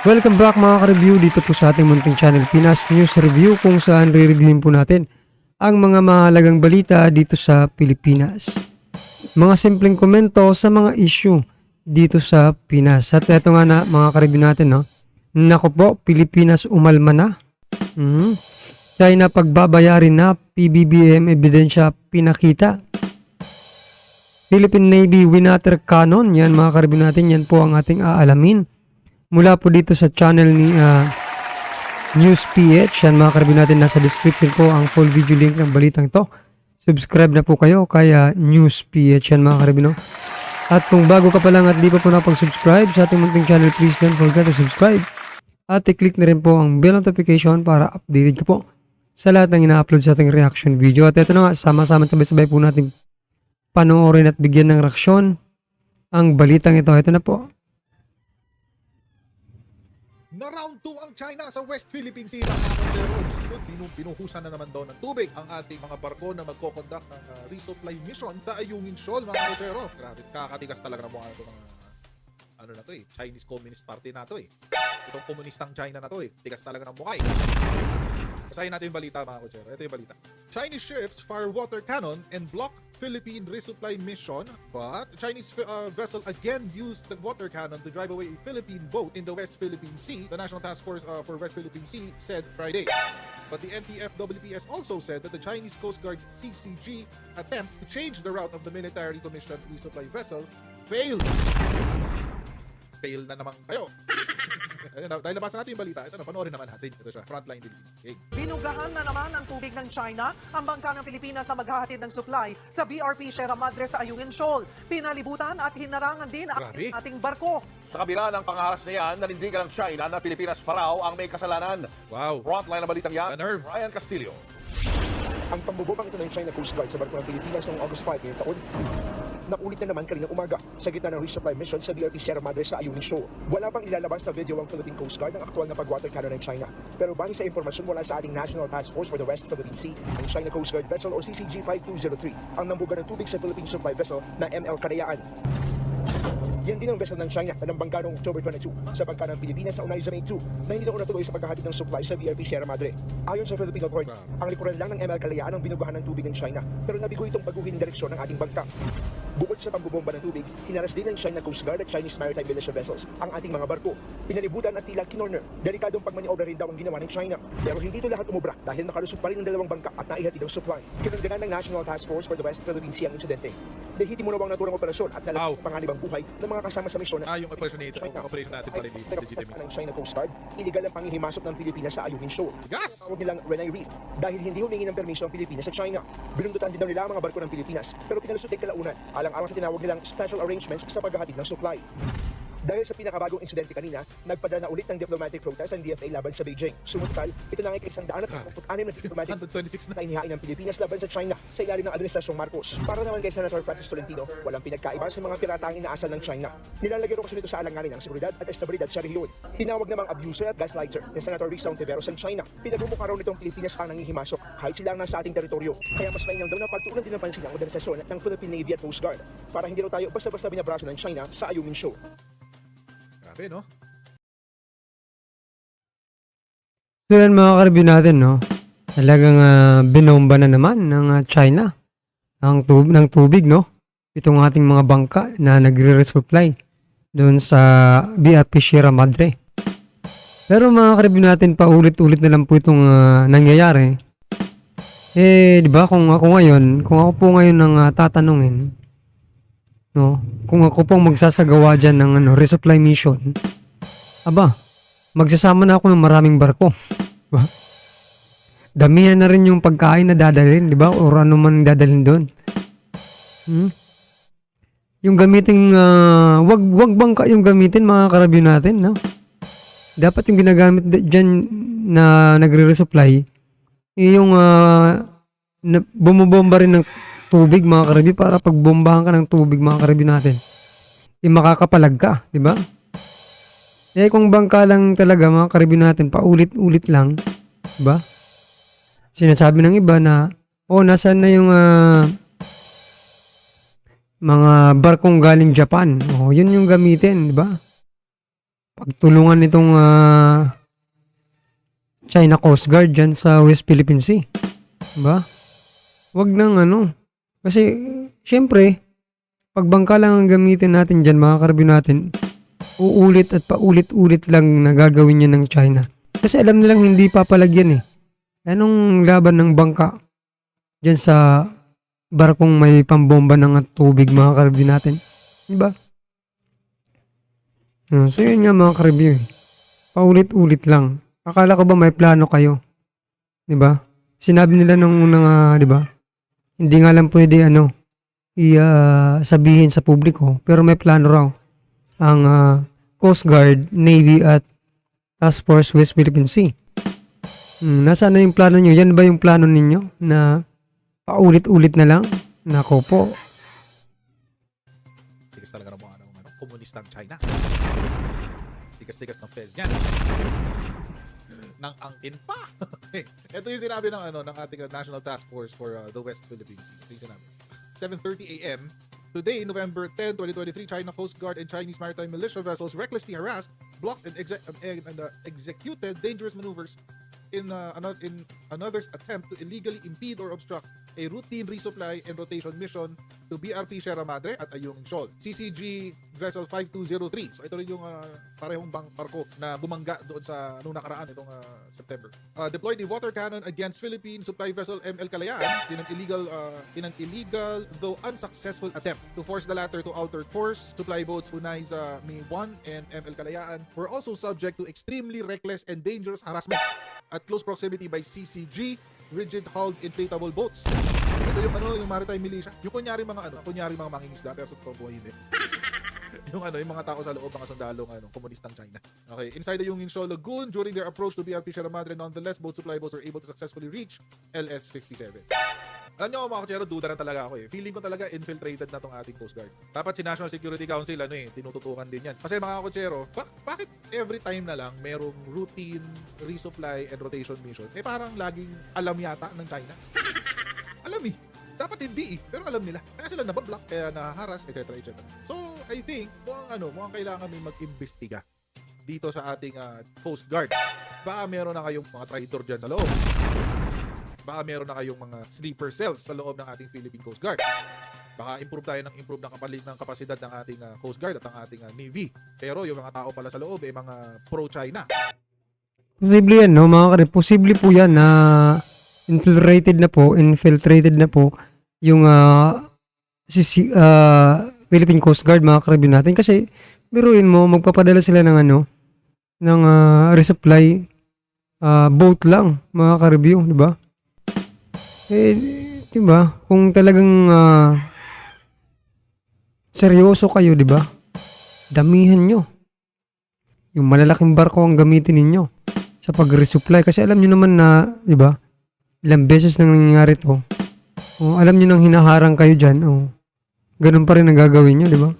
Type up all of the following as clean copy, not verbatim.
Welcome back mga ka-review dito po sa ating munting channel Pinas News Review kung saan re-reviewin po natin ang mga mahalagang balita dito sa Pilipinas. Mga simpleng komento sa mga issue dito sa Pinas. At eto nga na mga ka-review natin, no? Naku po, Pilipinas umalma na. China pagbabayarin na, PBBM ebidensya pinakita. Philippine Navy Winater Cannon, yan mga ka-review natin, yan po ang ating aalamin. Mula po dito sa channel ni News PH. Yan mga ka-review natin, nasa description po ang full video link ng balitang to. Subscribe na po kayo kaya News PH yan mga ka-review, no? At kung bago ka pa lang at di pa po napag-subscribe sa ating munting channel, please don't forget to subscribe. At i-click na rin po ang bell notification para updated ka po sa lahat ng ina-upload sa ating reaction video. At ito na nga, sama-sama sabay-sabay po natin panoorin at bigyan ng reaksyon ang balitang ito. Ito na po. Na round 2 ang China sa West Philippine Sea mga kapatero. Pinuhusan na naman daw ng tubig ang ating mga barko na magkoconduct ng resupply mission sa Ayungin Shoal mga kapatero. Grabe, kakatigas talaga ng mukha ito mga ano na to eh, Chinese Communist Party na to eh. Itong komunistang China na to eh, tigas talaga ng mukha eh. Basahin natin yung balita mga kapatero. Ito yung balita. Chinese ships fire water cannon and block Philippine resupply mission, but Chinese vessel again used the water cannon to drive away a Philippine boat in the West Philippine Sea, the National Task Force for West Philippine Sea said Friday. But the NTF-WPS also said that the Chinese Coast Guard's CCG attempt to change the route of the military commissioned resupply vessel failed. Fail na naman kayo. Ayun, dahil nabasa natin yung balita, ito na, panoorin naman natin. Ito siya, Frontline Philippines. Okay. Binugahan na naman ang tubig ng China ang bangka ng Pilipinas na maghahatid ng supply sa BRP Sierra Madre sa Ayungin Shoal. Pinalibutan at hinarangan din ang Grabe. ating barko. Sa kabila ng pangaharas na yan, nanindigan ng China na Pilipinas pa raw ang may kasalanan. Wow. Frontline na balitang yan, The nerve. Ryan Castillo. Ang pambububang ito ng China Coast Guard sa barko ng Pilipinas noong August 5 ngayong taon, naulit na naman kaninang umaga sa gitna ng resupply mission sa BRP Sierra Madre sa Ayungin Shoal. Wala pang ilalabas na video ang Philippine Coast Guard ng aktual na pag-water cannon ng China. Pero base sa impormasyon mula sa ating National Task Force for the West Philippine Sea, ang China Coast Guard vessel o CCG-5203 ang nambuga ng tubig sa Philippine Supply Vessel na ML Karayaan. Yan din ang vessel ng China na nambangga noong October 22 sa bangka ng Pilipinas na unay sa May 2 na hindi na natuloy sa paghahatid ng supply sa BRP Sierra Madre. Ayon sa Philippine authorities, ang likuran lang ng ML Kalayaan ang binugahan ng tubig ng China pero nabigo itong baguhin direksyon ng ating bangka. Bukod sa pambubomba ng tubig, hinaras din ng China Coast Guard at Chinese Maritime Militia vessels ang ating mga barko. Pinalibutan at tila kinorner. Delikadong pagmaniobra rin daw ang ginawa ng China. Pero hindi ito lahat umubra dahil nakalusot pa rin ang dalawang bangka at naihatid ang supply. Kinundanan ng National Task Force for the West Philippine Sea ang insidente. Lehitimo na ang naturang operasyon at Wow. ang panganib ang buhay ng mga kasama sa misyon. Yung operation natin para legitimate. Ng China Coast Guard, illegal ang panghihimasok ng Pilipinas sa Ayungin Shoal. Gas! Tawag nilang Renai Reef dahil hindi humingi ng permiso ang Pilipinas sa China. Binundutan din daw nila ang mga barko ng Pilipinas pero pinalusot din kalaunan alang-alang sa tinawag nilang special arrangements sa paghahatid ng supply. Dahil sa pinakabagong insidente kanina, nagpadala na ulit ng diplomatic protest ang DFA laban sa Beijing. Sumutkal, ito na nga ika-136 na diplomatic 126 na. na inihain ng Pilipinas laban sa China sa ilalim ng Administrasyong Marcos. Para naman kay Senator Francis Tolentino, walang pinagkaiba sa mga piratang inaasal ng China. Nilalagay rin kasi nito sa alanganin ng seguridad at estabilidad sa rehiyon. Tinawag namang abuser at gaslighter ni Senator Risa Ontiveros ng China. Pinagmumukha raw nitong Pilipinas ang nangihimasok kahit sila ang nasa ating teritoryo. Kaya mas mainam daw na pagtuunan din ng pansin ang organisasyon ng Philippine Navy at Coast Guard para hindi raw tayo basta-basta binabraso ng China sa Ayungin Shoal. Grabe, no? So yan mga ka-review natin, no? Talagang binomba na naman ng China ng tubig, no? Itong ating mga bangka na nagre-resupply doon sa BRP Sierra Madre. Pero mga ka-review natin, paulit-ulit na lang po itong nangyayari. Di ba kung ako po ngayon ang tatanungin, no, kung ako pong magsasagawa dyan ng resupply mission, aba, magsasama na ako ng maraming barko. Diba? Damihan na rin yung pagkain na dadalhin, di ba? O ano man dadalhin doon. Yung gamitin, wag bangka yung gamitin mga ka-review natin, no? Dapat yung ginagamit dyan na nagre-resupply, yung bumubomba rin ng tubig mga ka-review para pagbombahan ka ng tubig mga ka-review natin, makakapalag ka, di ba? Kung bangka lang talaga mga ka-review natin, paulit-ulit lang, di ba? Sinasabi ng iba na, nasaan na yung mga barkong galing Japan? Yun yung gamitin, di ba? pagtulungan nitong China Coast Guard dyan sa West Philippine Sea. Diba? Wag nang kasi syempre, pag bangka lang ang gamitin natin dyan, mga karabyo natin, uulit at paulit-ulit lang na gagawin yan ng China. Kasi alam nilang hindi papalagyan eh. Anong laban ng bangka dyan sa barkong may pambomba ng tubig, mga karabyo natin? Diba? So yun nga mga karabyo eh. Paulit-ulit lang. Akala ko ba may plano kayo? Diba? Sinabi nila nung unang, diba? Hindi nga lang pwede sabihin sa publiko, pero may plano raw ang Coast Guard, Navy at Task Force West Philippine Sea. Nasaan na yung plano nyo? Yan ba yung plano ninyo na paulit-ulit na lang? Nako po. Tigas talaga ng mga komunistang China. Tigas-tigas ng fez niyan. Nang angkin pa. Ito yung sinabi ng ating National Task Force for the West Philippine Sea. Ito yung sinabi. 7:30 a.m. Today, November 10, 2023, China Coast Guard and Chinese maritime militia vessels recklessly harassed, blocked, and executed dangerous maneuvers in another's attempt to illegally impede or obstruct a routine resupply and rotation mission to BRP Sierra Madre at Ayungin Shoal. CCG Vessel 5203. So ito rin yung parehong barko na bumangga doon sa nung nakaraan itong September. Deployed a water cannon against Philippine supply vessel ML Kalayaan in an illegal though unsuccessful attempt to force the latter to alter course. Supply boats Unaiza May 1 and ML Kalayaan were also subject to extremely reckless and dangerous harassment at close proximity by CCG rigid-hulled inflatable boats. Ito yung maritime militia. Yung kunyari mga mangingisda pero sa totoo buhay hindi. yung mga tao sa loob, mga sundalong komunistang China. Okay, inside the Yungin Shoal Lagoon during their approach to BRP Sierra Madre, nonetheless, both supply boats were able to successfully reach LS-57. Alam niyo mga kutsero, duda na talaga ako eh. Feeling ko talaga infiltrated na tong ating Coast Guard. Dapat si National Security Council tinututukan din yan. Kasi mga kutsero, bakit every time na lang merong routine resupply and rotation mission, parang laging alam yata ng China. Alam eh. Dapat hindi eh. Pero alam nila. Kaya sila nabablock, kaya naharas, etc. etc. So, I think, mukhang kailangan may mag-imbestiga dito sa ating Coast Guard. Baka meron na kayong mga traitor dyan sa loob. Baka meron na kayong mga sleeper cells sa loob ng ating Philippine Coast Guard. Baka improve tayo ng kapasidad ng ating Coast Guard at ang ating Navy. Pero yung mga tao pala sa loob mga pro-China. Posible yan, no, mga karib. Posible po yan na infiltrated na po yung Philippine Coast Guard, mga karib natin. Kasi, biruin mo, magpapadala sila ng resupply boat lang, mga karibyo, di ba? Di ba? Kung talagang seryoso kayo, di ba? Damihan nyo. Yung malalaking barko ang gamitin ninyo sa pag-resupply. Kasi alam nyo naman na, di ba? Ilang beses nang nangyayari to. Alam nyo nang hinaharang kayo dyan. Ganun pa rin ang gagawin nyo, di ba?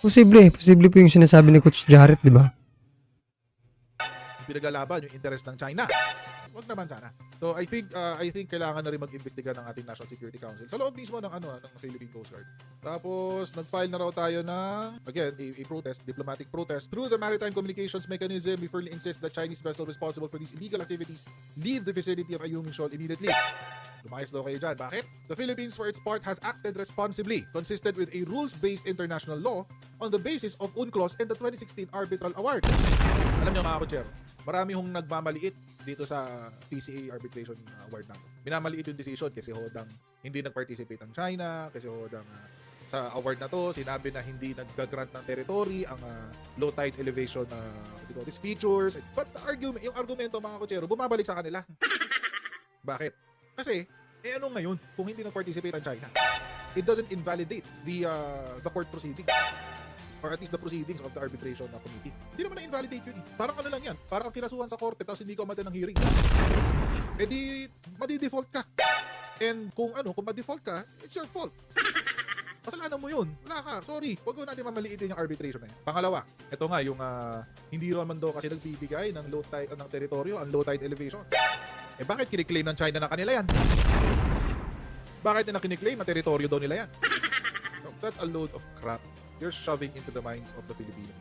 Posible po yung sinasabi ni Coach Jarrett, di ba? Pinaglalaban yung interest ng China. Wag naman sana. So I think kailangan na rin mag-imbestiga ng ating National Security Council sa loob mismo ng ng Philippine Coast Guard. Tapos nag-file na raw tayo ng a protest, diplomatic protest through the maritime communications mechanism. We firmly insist that Chinese vessel responsible for these illegal activities leave the vicinity of Ayungin Shoal immediately. Lumayas daw kayo dyan. Bakit? The Philippines, for its part, has acted responsibly, consistent with a rules-based international law on the basis of UNCLOS and the 2016 Arbitral Award. Alam niyo mga kutsero, marami hong nagmamaliit dito sa PCA Arbitration Award natin. Minamaliit yung decision kasi hodang hindi nag-participate ang China, kasi hodang sa award na to, sinabi na hindi nag-grant ng territory ang low tide elevation features. But yung argumento mga kutsero, bumabalik sa kanila. Bakit? Kasi, ano ngayon kung hindi nag-participate ang China? It doesn't invalidate the court proceeding or at least the proceedings of the arbitration committee. Hindi naman na-invalidate yun eh. Parang lang yan. Parang kinasuhan sa korte tapos hindi ka umattend ng hearing. Di, madi-default ka. And kung ma-default ka, it's your fault. Kasalanan mo yun. Wala ka. Sorry. Huwag natin mamaliitin yung arbitration na yan. Pangalawa, ito nga yung hindi naman daw kasi nagbibigay ng low tide ng teritoryo, ang low tide elevation. Bakit kiniklaim ng China na kanila yan? Bakit nila kiniklaim na teritoryo daw nila yan? So, that's a load of crap you're shoving into the minds of the Filipinos.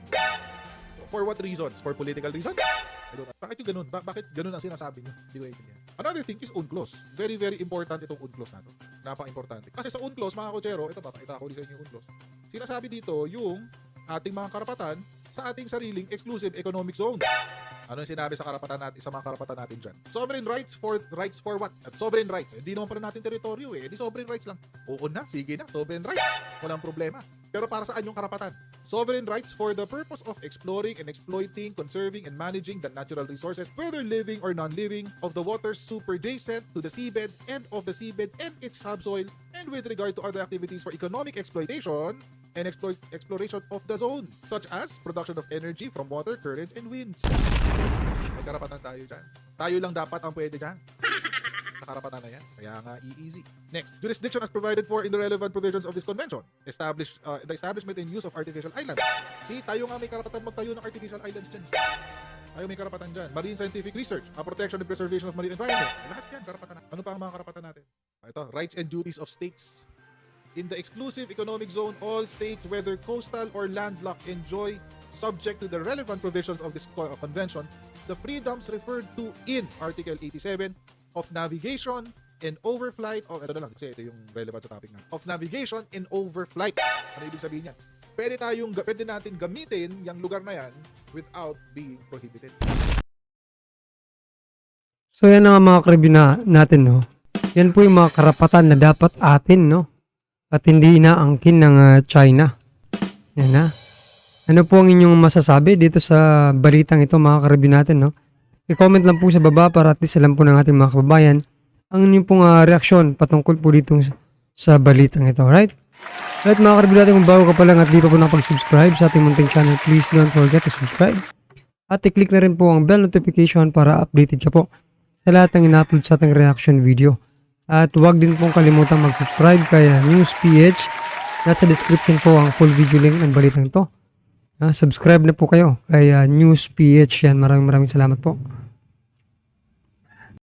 So, For what reasons? For political reasons? I don't know. Bakit yung ganun? Bakit ganun ang sinasabi niyo? Hindi ko maintindihan. Another thing is UNCLOS. Very, very important itong UNCLOS na to. Napaka-importante. Kasi sa UNCLOS, mga kotsero, ito pakita ko ulit sa inyo yung UNCLOS. Sinasabi dito yung ating mga karapatan sa ating sariling exclusive economic zone. Ano yung sinabi sa karapatan natin, sa mga karapatan natin dyan? Sovereign rights for what? At sovereign rights. Hindi naman pala natin teritoryo eh. Hindi sovereign rights lang. Oo na, sige na, sovereign rights. Walang problema. Pero para saan yung karapatan? Sovereign rights for the purpose of exploring and exploiting, conserving and managing the natural resources, whether living or non-living, of the waters superjacent to the seabed and of the seabed and its subsoil, and with regard to other activities for economic exploitation and exploration of the zone, such as production of energy from water, currents, and winds. May karapatan tayo dyan. Tayo lang dapat ang pwede dyan. Sa karapatan na yan. Kaya nga, easy. Next, jurisdiction as provided for in the relevant provisions of this convention. The establishment and use of artificial islands. See, tayo nga may karapatan magtayo ng artificial islands dyan. Tayo may karapatan dyan. Marine scientific research, protection and preservation of marine environment. Lahat yan, karapatan natin. Ano pa ang mga karapatan natin? Ito, rights and duties of states. In the exclusive economic zone, all states, whether coastal or landlocked, enjoy, subject to the relevant provisions of this convention, the freedoms referred to in Article 87 of navigation and overflight. Oh, ito na lang, kasi ito yung relevant sa topic na. Of navigation and overflight. Ano ibig sabihin yan? Pwede natin gamitin yung lugar na yan without being prohibited. So yan ang mga karibina natin, no? Yan po yung mga karapatan na dapat atin, no? At hindi inaangkin ng China. Yan na. Ano po ang inyong masasabi dito sa balitang ito, mga karibina natin, no? I-comment lang po sa baba para at least alam po ng ating mga kababayan ang inyong pong reaksyon patungkol po dito sa balitang ito, right? Right, mga karibina natin, kung bago ka pa lang at di pa po nakapag-subscribe sa ating munting channel, please don't forget to subscribe. At i-click na rin po ang bell notification para updated ka po sa lahat ng ina-upload sa ating reaction video. At huwag din pong kalimutang mag-subscribe kay News PH. Nasa description po ang full video link ng balitang ito. Subscribe na po kayo kay News PH yan. Maraming salamat po.